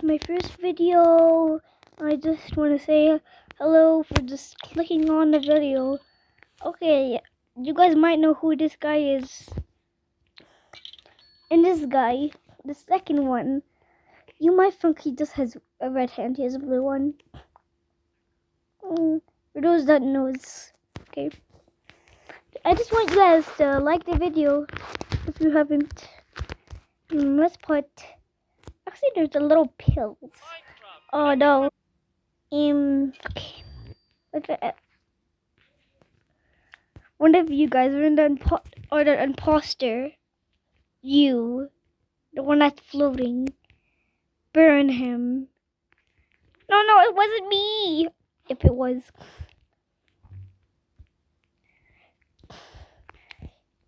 my first video. I just want to say hello for just clicking on the video. Okay, you guys might know who this guy is. And this guy, the second one, you might think he just has a red hand. He has a blue one. For those that knows, okay. I just want you guys to like the video if you haven't. Let's put. Actually, there's a little pills. Oh no. Okay. One of you guys are in the imposter. You, the one that's floating. Burn him. No, it wasn't me. If it was.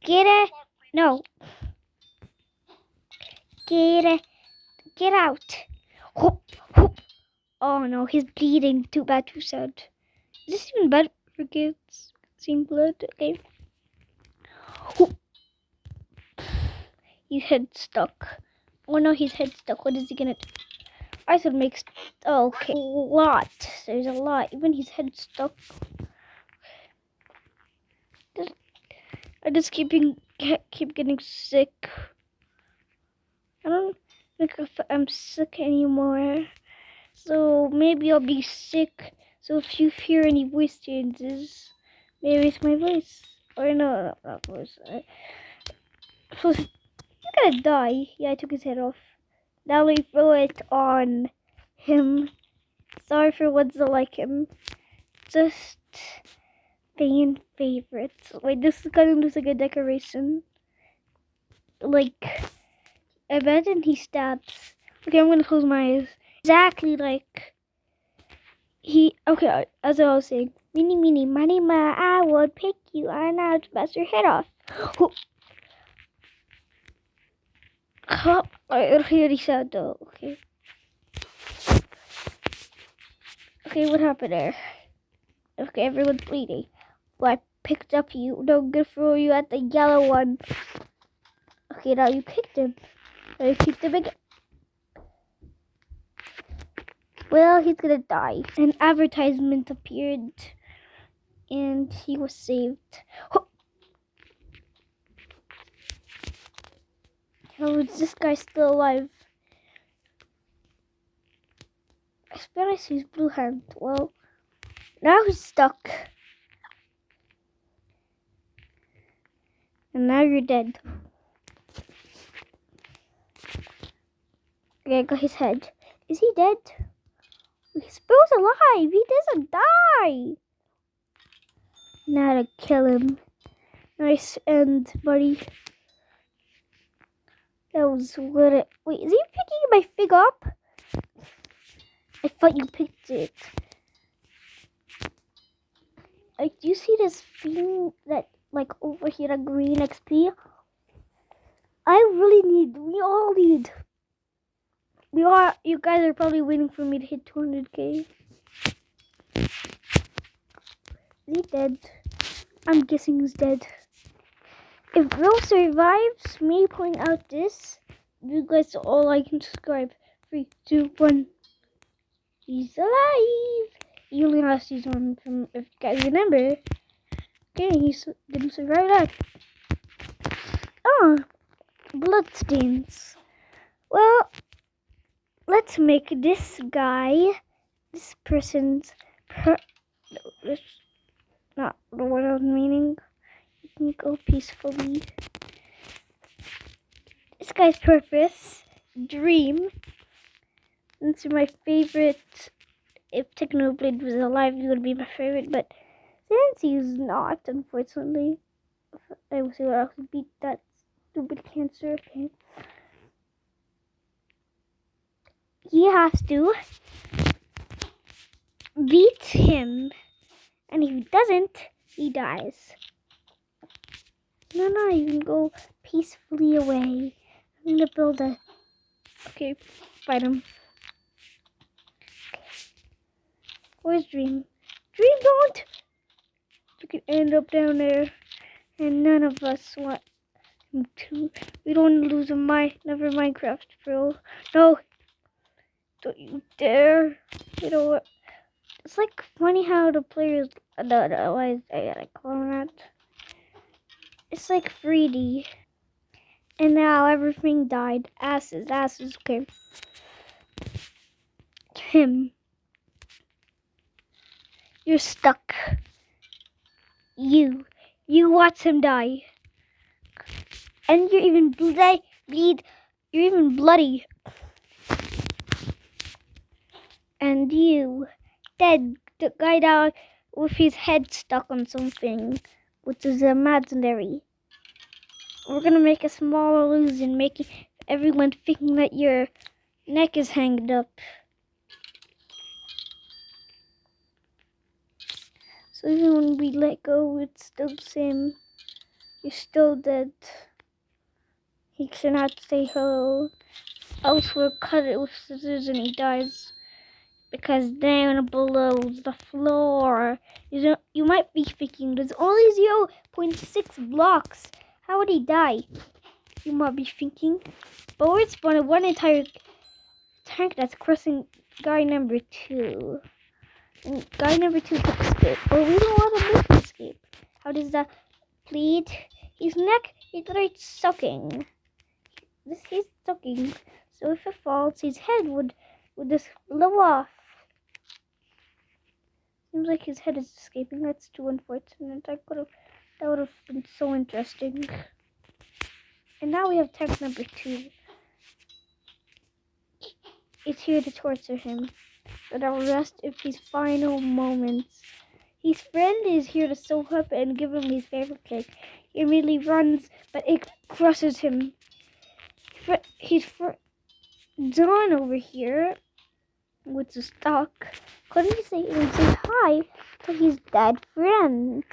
Get it? No. Get it? Get out. Hoop, hoop. Oh no, he's bleeding. Too bad, too sad. Is this even bad for kids? Seeing blood? Okay. Hoop. His head stuck. Oh no, his head stuck. What is he gonna do? I should make. Okay. A lot. There's a lot. Even his head stuck. I just keep getting sick. I don't think if I'm sick anymore. So maybe I'll be sick. So if you hear any voice changes, maybe it's my voice. Or no, not voice. So you're gonna die. Yeah, I took his head off. Now we throw it on him. Sorry for ones that like him. Just fan favorites. Wait, this is gonna look like a decoration. Like, imagine he stabs. Okay, I'm gonna close my eyes. Exactly like he. Okay, as I was saying, meeny, miny, ma, I would pick you, and I would bust your head off. I already said though. Okay. Okay, what happened there? Okay, everyone's bleeding. Well, I picked up you. No, good for you at the yellow one. Okay, now you kicked him. Now you kicked him again. Well, he's gonna die. An advertisement appeared, and he was saved. How is this guy still alive? I swear I see his blue hand. Well, now he's stuck. And now you're dead. Okay, I got his head. Is he dead? He's supposed alive. He doesn't die. Now to kill him. Nice end, buddy. That was what it. Wait, is he picking my fig up? I thought you picked it. Like, do you see this thing that, like, over here, a green XP? We all need. You guys are probably waiting for me to hit 200k. Is he dead? I'm guessing he's dead. If Will survives me pointing out this, you guys all like and subscribe. 3, 2, 1. He's alive. He only lost his one from, if you guys remember. Okay, he didn't survive that. Oh, bloodstains. Well, let's make this person's, that's not what I was meaning. You can go peacefully. This guy's purpose, dream. This is my favorite. If Technoblade was alive, he would be my favorite, but since he's not, unfortunately, I will see what else would beat that stupid cancer. Okay. He has to beat him, and if he doesn't, he dies. No, you can go peacefully away. I'm gonna build a. Okay, fight him. Okay. Where's Dream? Dream, don't! You can end up down there, and none of us want him to. We don't want to lose never Minecraft, bro. No. Don't you dare. You know what? It's like funny how the players, why I call that? It's like 3D. And now everything died. Asses came. Him. You're stuck. You watch him die. And you're even bleed. You're even bloody. And you, dead. The guy died with his head stuck on something, which is imaginary. We're gonna make a small illusion, making everyone thinking that your neck is hanged up. So even when we let go, it's still the same. You're still dead. He cannot say hello. Else we'll cut it with scissors and he dies. Because down below the floor, you might be thinking, there's only 0.6 blocks. How would he die? You might be thinking. But we're spawning one entire tank that's crossing guy number 2. And guy number 2 took escape. But we don't want to make him escape. How does that bleed? His neck is literally sucking. He's sucking. So if it falls, his head would just blow off. Seems like his head is escaping. That's too unfortunate. That would have been so interesting. And now we have tank number 2. It's here to torture him. For the rest of his final moments. His friend is here to soak up and give him his favorite cake. He immediately runs, but it crushes him. He's John over here, which is stuck. Couldn't even say hi to his dead friend.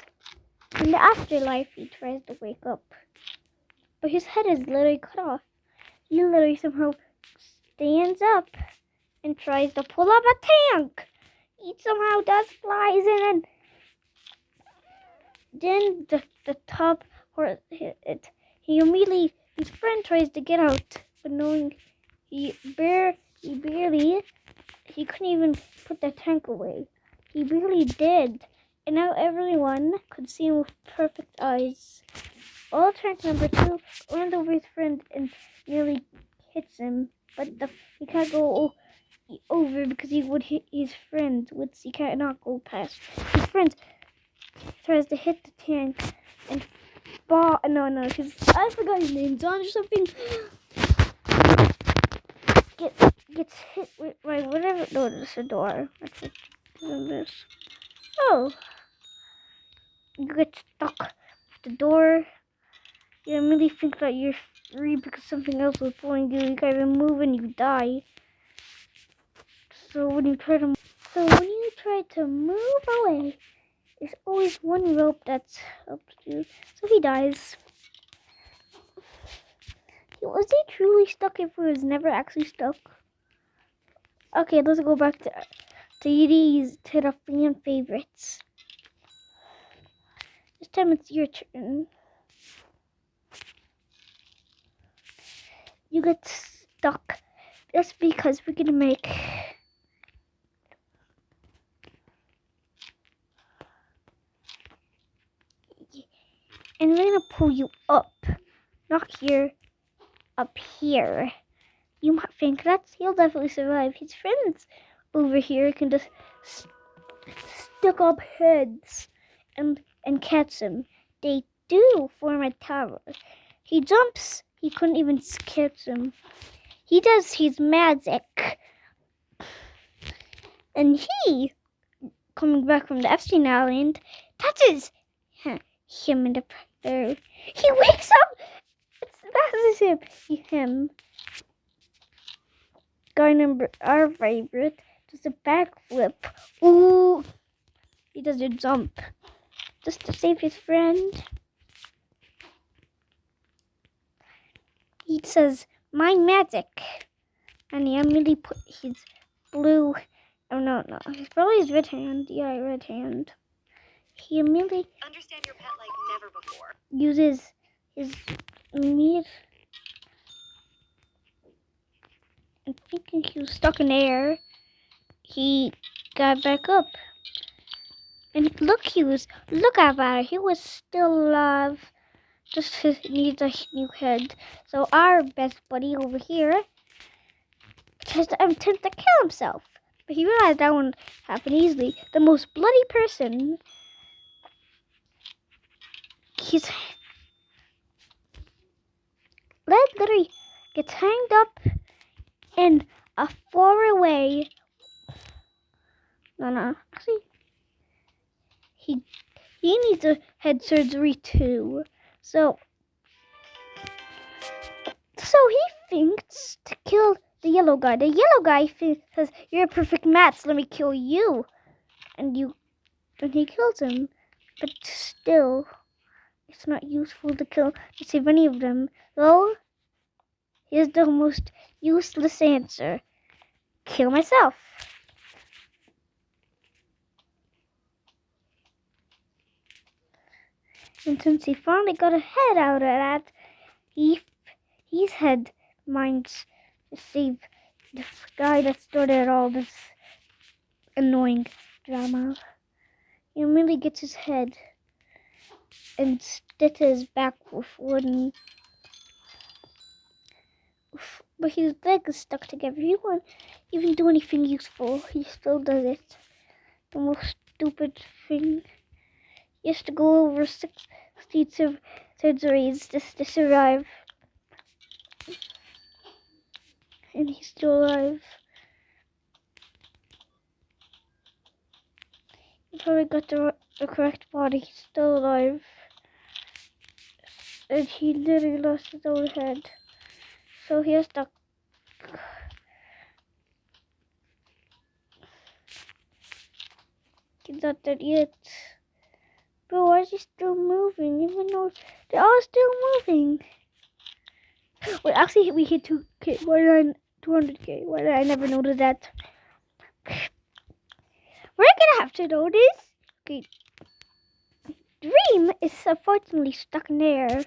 In the afterlife, he tries to wake up, but his head is literally cut off. He literally somehow stands up and tries to pull up a tank. He somehow does flies in, and then the top or it. He immediately his friend tries to get out, but knowing he couldn't even put the tank away. He barely did. And now everyone could see him with perfect eyes. All tank number 2 runs over his friend and nearly hits him. But he can't go over because he would hit his friend, which he cannot go past. His friend tries to hit the tank and fall. No, I forgot his name. John or something. Gets hit with whatever. No, there's a door. What's it? This. Oh. You get stuck with the door. You immediately think that you're free because something else was pulling you. You can't even move and you die. So when you try to move away, there's always one rope that's helped you. So he dies. Was he truly stuck if he was never actually stuck? Okay, let's go back to the fan favorites. This time it's your turn. You get stuck. That's because we're gonna make and we're gonna pull you up. Not here. Up here. You might think he'll definitely survive. His friends over here can just stick up heads and catch him. They do form a tower. He jumps. He couldn't even catch him. He does his magic. And he, coming back from the Epstein Island, touches him in the predator. He wakes up. It's him. Guy number our favorite does a backflip. Ooh, he does a jump just to save his friend. He says, "My magic," and he immediately put his blue. Oh no, it's probably his red hand. Yeah, red hand. He immediately understand your pet like never before. Uses his meat. and thinking he was stuck in air, he got back up. And look about it. He was still alive. Just he needs a new head. So our best buddy over here has to attempt to kill himself. But he realized that won't happen easily. The most bloody person. His leg literally gets hanged up in a far away. No. Actually, he needs a head surgery too. So he thinks to kill the yellow guy. The yellow guy says, "You're a perfect match. Let me kill you." And he kills him. But still, it's not useful to save any of them. So here's the most useless answer: kill myself. And since he finally got a head out of that, his head minds to save the guy that started all this annoying drama. He immediately gets his head and stitches back with wooden. But his leg is stuck together. He won't even do anything useful. He still does it. The most stupid thing. He has to go over 60 surgeries just to survive. And he's still alive. He probably got the correct body. He's still alive. And he literally lost his own head. So he has to... He's not dead yet. Bro, why is he still moving? Even though they're all still moving. Wait, actually we hit 2K. Why did 200K? Why did I never notice that? We're gonna have to know this. Okay. Dream is unfortunately stuck in there.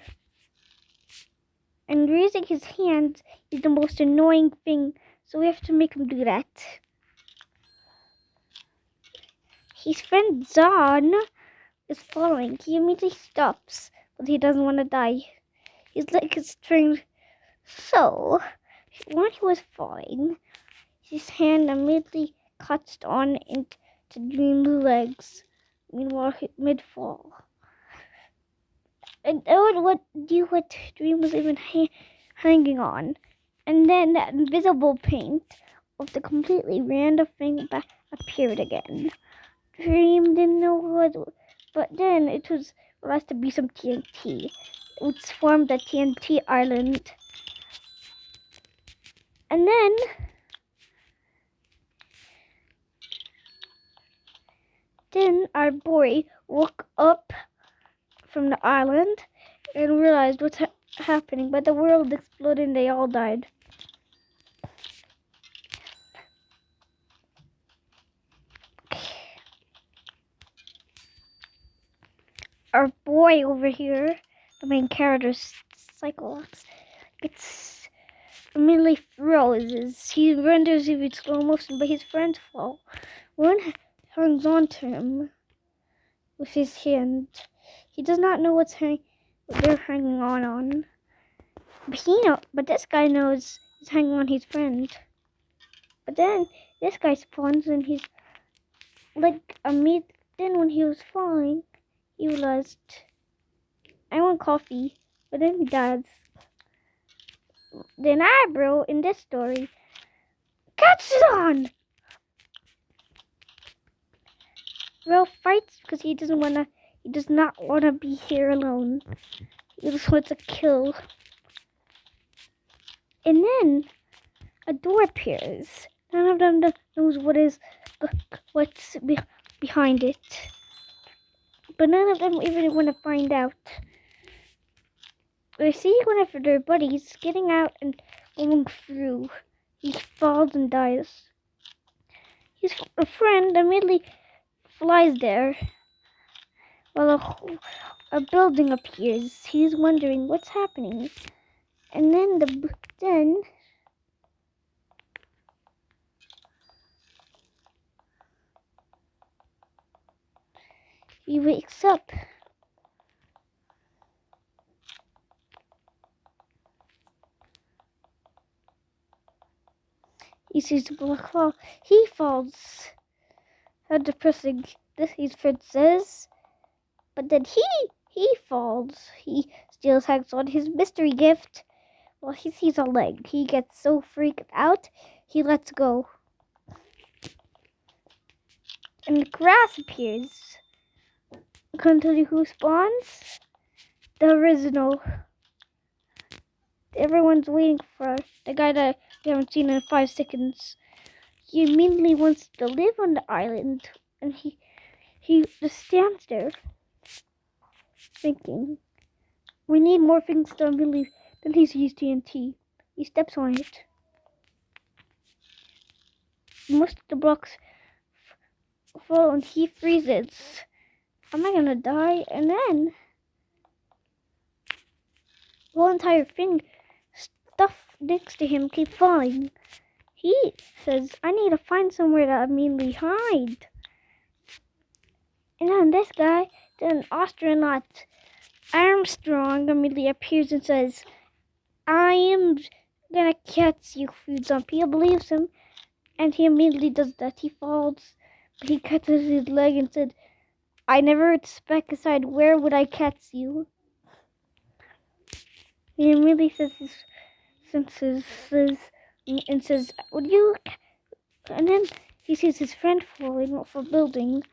And raising his hands is the most annoying thing. So we have to make him do that. His friend Zahn is following. He immediately stops, but he doesn't want to die. His leg is strained. So, when he was falling, his hand immediately clutched on into Dream's legs. Meanwhile, mid-fall. And what Dream was even hanging on. And then that invisible paint of the completely random thing appeared again. Dream didn't know what, but then it was realized to be some TNT. It formed a TNT island. And then our boy woke up from the island and realized what's happening, but the world exploded and they all died. Our boy over here, the main character, Cyclops, gets immediately froze. He renders even slow motion, but his friends fall. One hangs on to him with his hand. He does not know what they're hanging on. But this guy knows he's hanging on his friend. But then this guy spawns and he's like then when he was falling, he realized, I want coffee, but then he dies. Then our bro in this story catches on. Bro fights because he does not wanna be here alone. He just wants to kill. And then a door appears. None of them knows what's behind it. But none of them even want to find out. They see one of their buddies getting out and going through. He falls and dies. His friend immediately flies there. While a building appears. He's wondering what's happening. And then He wakes up. He sees the block fall. He falls. How depressing. This his friend says. But then he falls. He still hangs on his mystery gift. Well, he sees a leg. He gets so freaked out, he lets go. And the grass appears. I can't tell you who spawns. The original. Everyone's waiting for the guy that we haven't seen in 5 seconds. He immediately wants to live on the island. And he just stands there thinking, we need more things to believe. Then he sees TNT. He steps on it. Most of the blocks fall and he freezes. Am I gonna die? And then the whole entire thing, stuff next to him, keep falling. He says, I need to find somewhere to immediately hide. And then this guy, then astronaut Armstrong, immediately appears and says, I am gonna catch you, food zombie. He believes him, and he immediately does that. He falls, but he catches his leg and said, I never specified where would I catch you. He immediately says his senses and says, would you? And then he sees his friend falling off a building.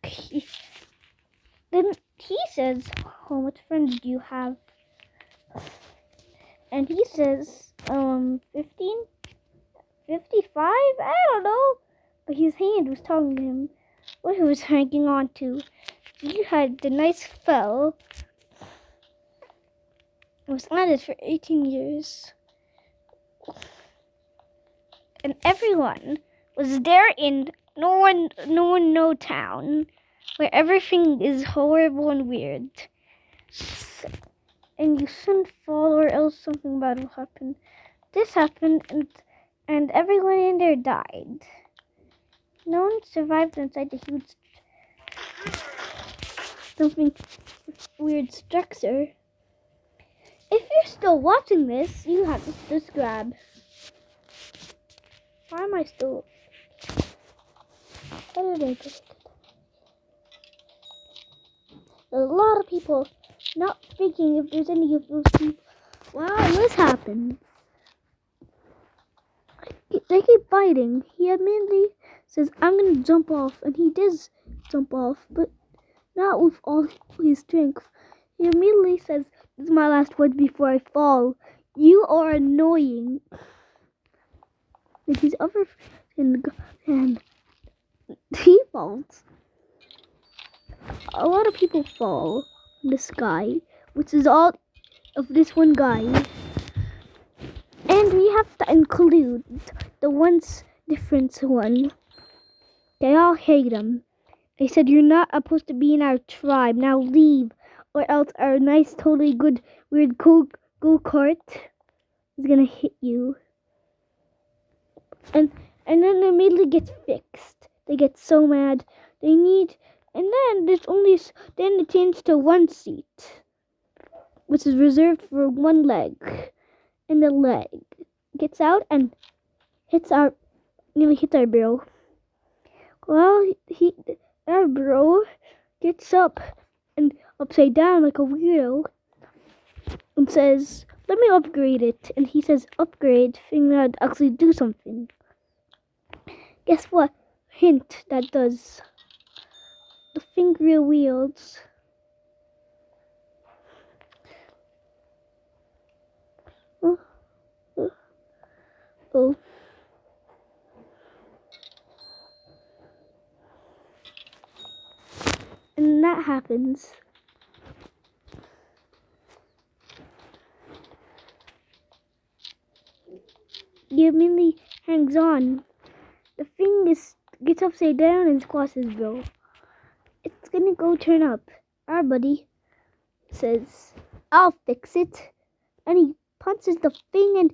Then he says, how much friends do you have? And he says, 15? 55? I don't know. But his hand was telling him what he was hanging on to. He had the nice fell. It was landed for 18 years. And everyone was there in no town, where everything is horrible and weird. And you shouldn't fall or else something bad will happen. This happened and everyone in there died. No one survived inside the huge something weird structure. If you're still watching this, you have to subscribe. Why am I still? How did I do it? There's a lot of people not thinking if there's any of those people. Wow, this happened. They keep fighting. He immediately says, I'm gonna jump off. And he does jump off, but not with all his strength. He immediately says, this is my last word before I fall. You are annoying. And his other and he falls. A lot of people fall in the sky, which is all of this one guy. And we have to include the once different one. They all hate him. They said, you're not supposed to be in our tribe. Now leave, or else our nice, totally good, weird go-kart is gonna hit you. And then immediately gets fixed. They get so mad. They need, and then then it changes to one seat, which is reserved for one leg. And the leg gets out and nearly hits our bro. Well, our bro gets up and upside down like a weirdo and says, let me upgrade it. And he says, upgrade, thinking that actually do something. Guess what? Hint that does. The finger wields. Oh. And that happens. He immediately hangs on. The thing gets upside down and squashes bro. It's gonna go turn up. Our buddy says, I'll fix it. And he punches the thing and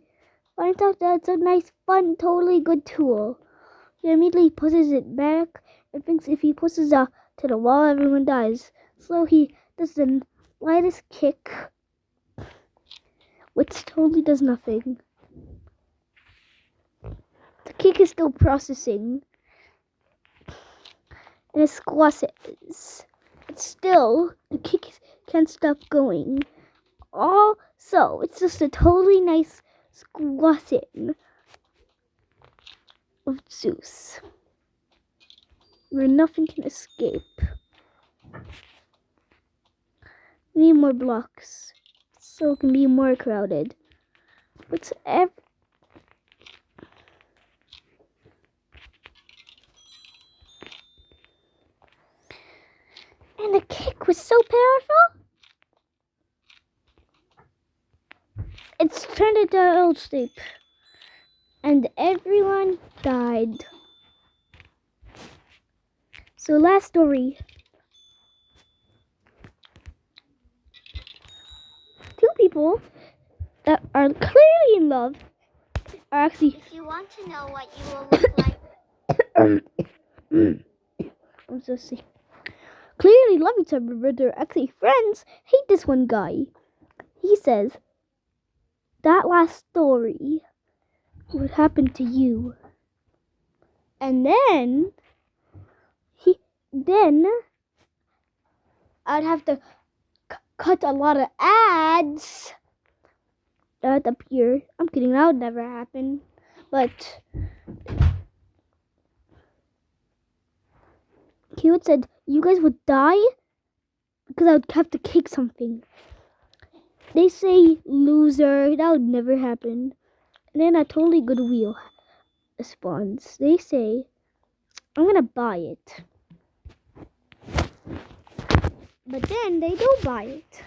finds out that it's a nice, fun, totally good tool. He immediately pushes it back and thinks if he pushes the to the wall, everyone dies. So he does the lightest kick, which totally does nothing. The kick is still processing, and it squashes. But still, the kick can't stop going. Also, it's just a totally nice squashing of Zeus, where nothing can escape. We need more blocks, so it can be more crowded. What's and the kick was so powerful. It's turned into L shape, and everyone died. So last story. Two people that are clearly in love are actually. If you want to know what you will look like, I'm so sick. Clearly love each other, but they're actually friends. Hate this one guy. He says that last story would happen to you, and then I'd have to cut a lot of ads that appear. I'm kidding, that would never happen. But he would said you guys would die because I would have to kick something. They say loser, that would never happen. And then a totally good wheel spawns. They say I'm gonna buy it. But then they don't buy it.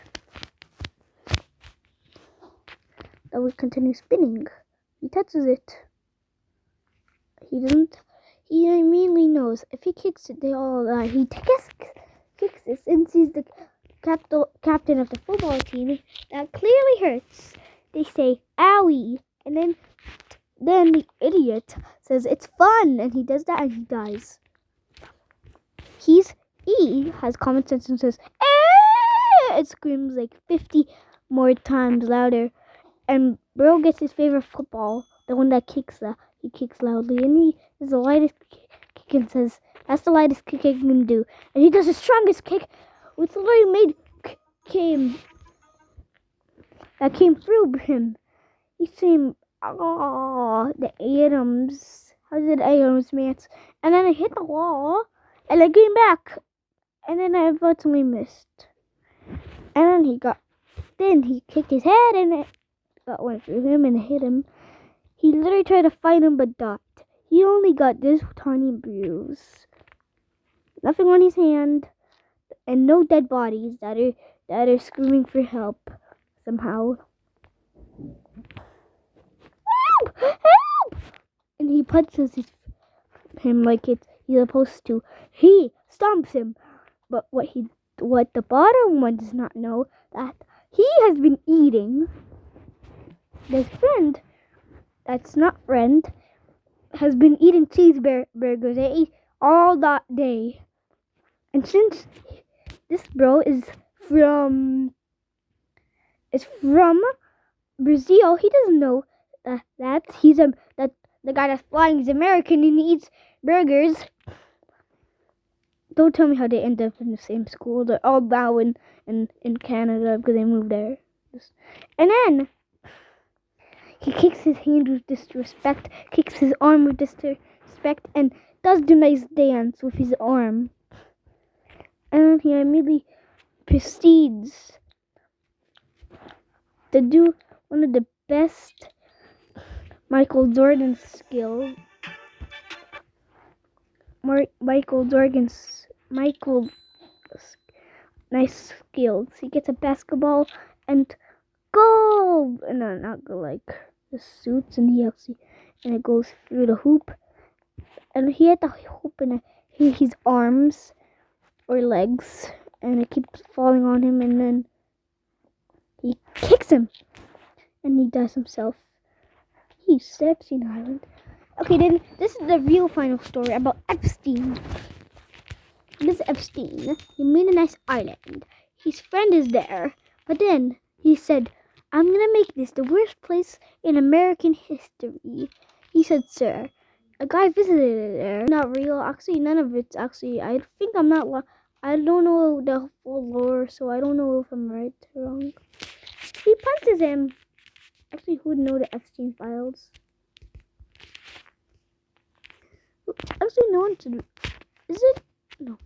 That would continue spinning. He touches it. He doesn't. He immediately knows if he kicks it, they all die. He kicks it since he's the captain of the football team. That clearly hurts. They say owie, and then the idiot says it's fun, and he does that and he dies. He has common sense and says, "Ah!" It screams like 50 more times louder. And bro gets his favorite football, the one that kicks he kicks loudly. And he is the lightest kick and says, that's the lightest kick I can do. And he does the strongest kick, which literally came through him. He's saying, oh, the atoms. How did atoms match? And then I hit the wall, and I came back. And then I unfortunately missed. And then he kicked his head, and it went through him and hit him. He literally tried to fight him, but died. He only got this tiny bruise. Nothing on his hand, and no dead bodies that are screaming for help somehow. Help! Help! And he punches him like he's supposed to. He stomps him. But what the bottom one does not know, that he has been eating. His friend, that's not friend, has been eating cheeseburgers. They ate all that day. And since this bro is from Brazil, he doesn't know that the guy that's flying is American and he eats burgers. Don't tell me how they end up in the same school. They're all now in Canada because they moved there. And then he kicks his hand with disrespect, kicks his arm with disrespect, and does the nice dance with his arm. And he immediately proceeds to do one of the best Michael Jordan skills. Michael nice skills. He gets a basketball and go. No, not go like the suits, and and it goes through the hoop, and he had the hoop in his arms or legs, and it keeps falling on him, and then he kicks him, and he dies himself. He's Epstein Island. Okay, then this is the real final story about Epstein. This Epstein, he made a nice island. His friend is there. But then he said, I'm gonna make this the worst place in American history. He said, sir, a guy visited it there. Not real. Actually, none of it's actually. I think I'm not. I don't know the full lore, so I don't know if I'm right or wrong. He punches him. Actually, who would know the Epstein files? Actually, no one should. Is it? No.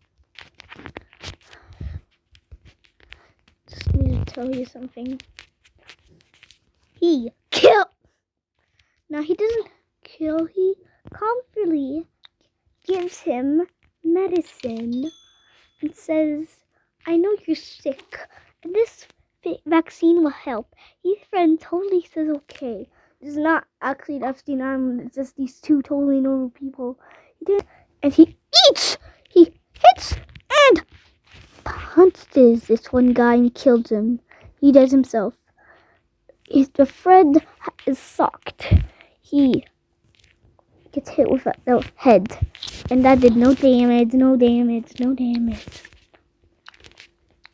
Just need to tell you something. He killed. Now he doesn't kill. He comfortably gives him medicine and says, I know you're sick, and this vaccine will help. His friend totally says okay. It's not actually the Epstein Island, it's just these two totally normal people. And he eats! He hits and punches this one guy and kills him. He does himself. The friend is socked. He gets hit with the head. And that did no damage. And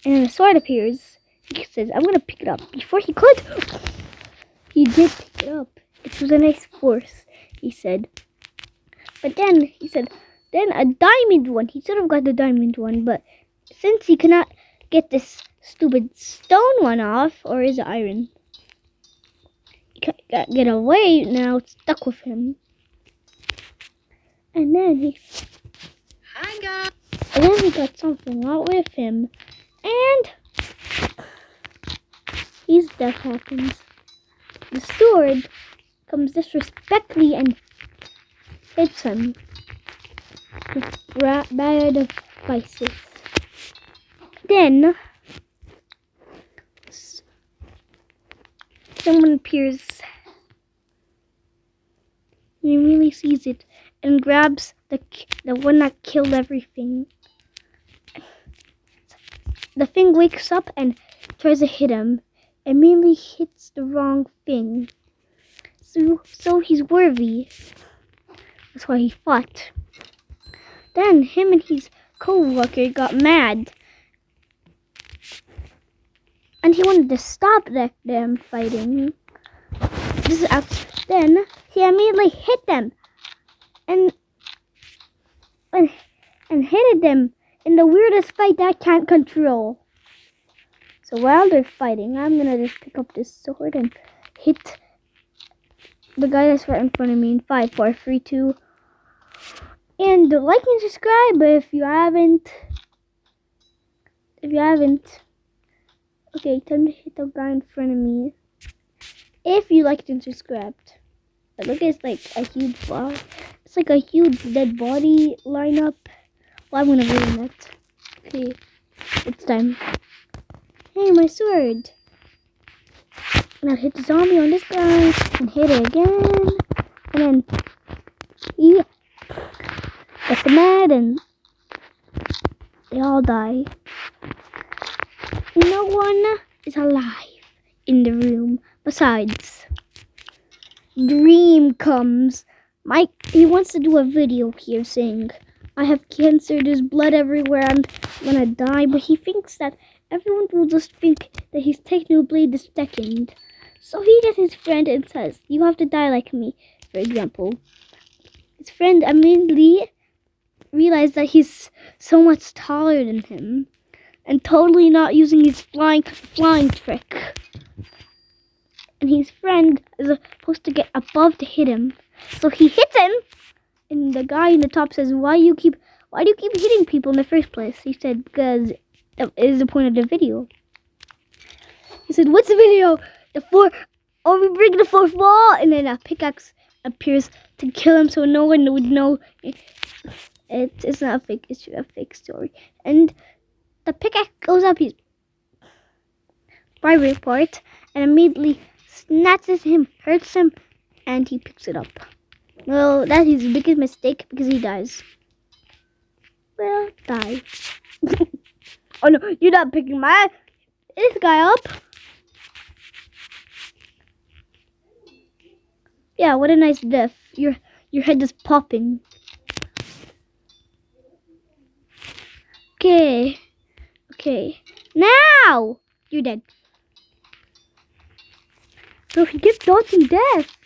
then a sword appears. He says, I'm gonna pick it up. Before he could, he did pick it up. It was a nice force, he said. But then, he said, then a diamond one. He should have got the diamond one, but since he cannot get this stupid stone one off, or is it iron? He can't get away now, it's stuck with him. And then he got something out with him. And his death happens. The sword comes disrespectfully and hits him with bad advices. Then someone appears. He really sees it and grabs the one that killed everything. The thing wakes up and tries to hit him. Immediately hits the wrong thing. So he's worthy. That's why he fought. Then him and his co-worker got mad. And he wanted to stop them fighting. Then he immediately hit them. And hit them in the weirdest fight that I can't control. So while they're fighting, I'm gonna just pick up this sword and hit the guy that's right in front of me in 5, 4, 3, 2. And like and subscribe if you haven't. Okay, time to hit the guy in front of me. If you liked and subscribed. But look, it's like a huge ball. It's like a huge dead body lineup. Well, I'm gonna ruin it. Okay, it's time. Hey, my sword. And I'll hit the zombie on this guy and hit it again. And then he gets mad and they all die. No one is alive in the room besides Dream comes. Mike, he wants to do a video here saying, I have cancer, there's blood everywhere, I'm gonna die. But he thinks that everyone will just think that he's Technoblade II. So he gets his friend and says, you have to die like me, for example. His friend immediately realized that he's so much taller than him and totally not using his flying trick. And his friend is supposed to get above to hit him. So he hits him, and the guy in the top says, why do you keep hitting people in the first place? He said, because that is the point of the video. He said, what's the video? We bring the fourth wall, and then a pickaxe appears to kill him, so no one would know. It's not a fake. It's a fake story. And the pickaxe goes up his private part, and immediately snatches him, hurts him, and he picks it up. Well, that is his biggest mistake because he dies. Well, die. Oh no, you're not picking this guy up. Yeah, what a nice death. Your head is popping. Okay. Okay. Now! You're dead. Bro, he keeps dodging death.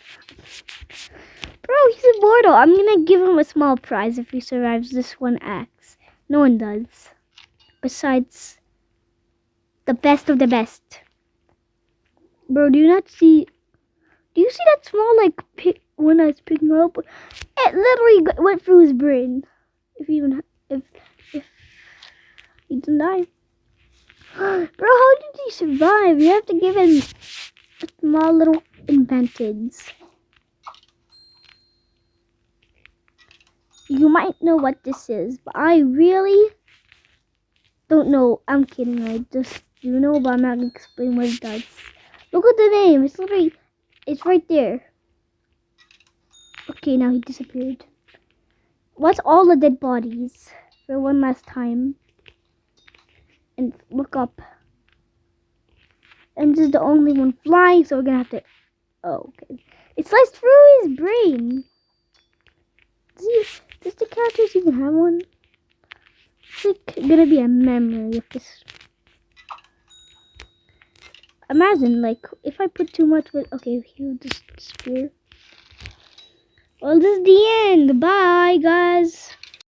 Bro, he's immortal. I'm gonna give him a small prize if he survives this one axe. No one does. Besides the best of the best. Bro, do you see that small, like, one I was picking up? It literally went through his brain. If he didn't die. Bro, how did he survive? You have to give him a small little advantage. You might know what this is, but I really don't know. I'm kidding. I just do know, but I'm not gonna explain what it does. Look at the name. It's right there. Okay, now he disappeared. What's all the dead bodies? For one last time. And look up. And this is the only one flying, so we're gonna have to... Oh, okay. It sliced through his brain. Does the characters even have one? It's like gonna be a memory of this. Imagine, like, if I put too much with... Okay, he'll just disappear. Well, this is the end. Bye, guys.